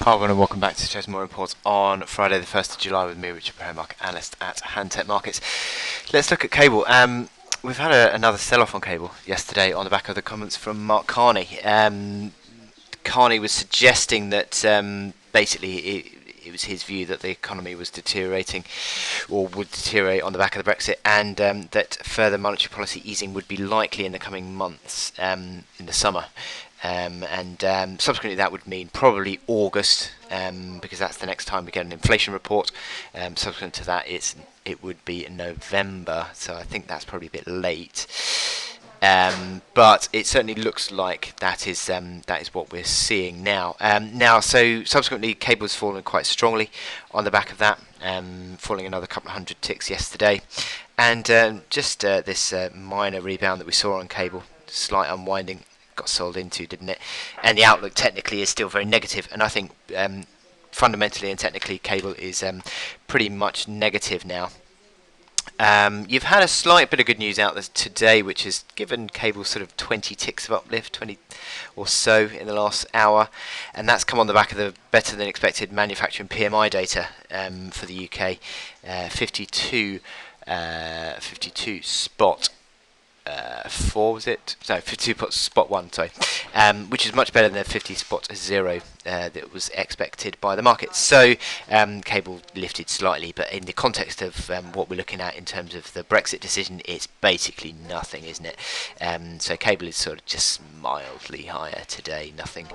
Hi everyone and welcome back to Chase More Reports on Friday the 1st of July with me, Richard Perry, market analyst at Handtech Markets. Let's look at cable. We've had another sell-off on cable yesterday on the back of the comments from Mark Carney. Carney was suggesting that basically it was his view that the economy was deteriorating or would deteriorate on the back of the Brexit, and that further monetary policy easing would be likely in the coming months in the summer. Subsequently that would mean probably August, because that's the next time we get an inflation report. Subsequent to that, it would be in November, so I think that's probably a bit late. But it certainly looks like that is what we're seeing now. So subsequently, cable's fallen quite strongly on the back of that, falling another couple of hundred ticks yesterday, and this minor rebound that we saw on cable, slight unwinding, got sold into, didn't it? And the outlook technically is still very negative, and I think fundamentally and technically cable is pretty much negative now. You've had a slight bit of good news out there today, which has given cable sort of 20 ticks of uplift, 20 or so in the last hour, and that's come on the back of the better than expected manufacturing PMI data for the UK, 52 spot 4 was it? No, 52 spot 1, sorry, which is much better than the 50 spot 0 that was expected by the market. So cable lifted slightly, but in the context of what we're looking at in terms of the Brexit decision, it's basically nothing, isn't it? So cable is sort of just mildly higher today, nothing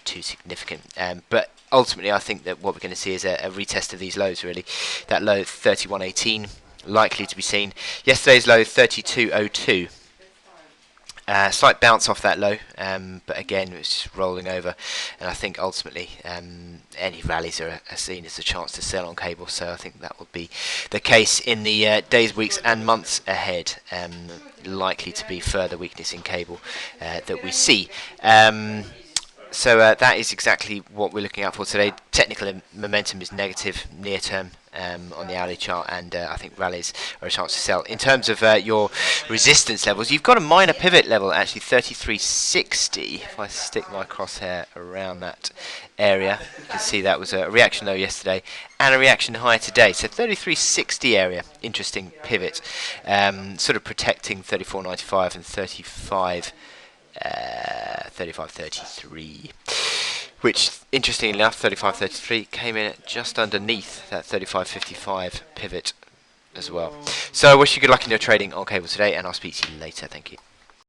too significant. But ultimately, I think that what we're going to see is a retest of these lows, really. That low 31.18. Likely to be seen. Yesterday's low 32.02. Slight bounce off that low, but again it's just rolling over, and I think ultimately any rallies are seen as a chance to sell on cable, so I think that will be the case in the days, weeks and months ahead. Likely to be further weakness in cable that we see. So that is exactly what we're looking out for today. Technical momentum is negative near term on the hourly chart, and I think rallies are a chance to sell. In terms of your resistance levels, you've got a minor pivot level, actually 33.60. If I stick my crosshair around that area, you can see that was a reaction low yesterday and a reaction high today. So 33.60 area, interesting pivot, sort of protecting 34.95 and 35.33, which, interestingly enough, 35.33 came in at just underneath that 35.55 pivot as well. So I wish you good luck in your trading on cable today, and I'll speak to you later. Thank you.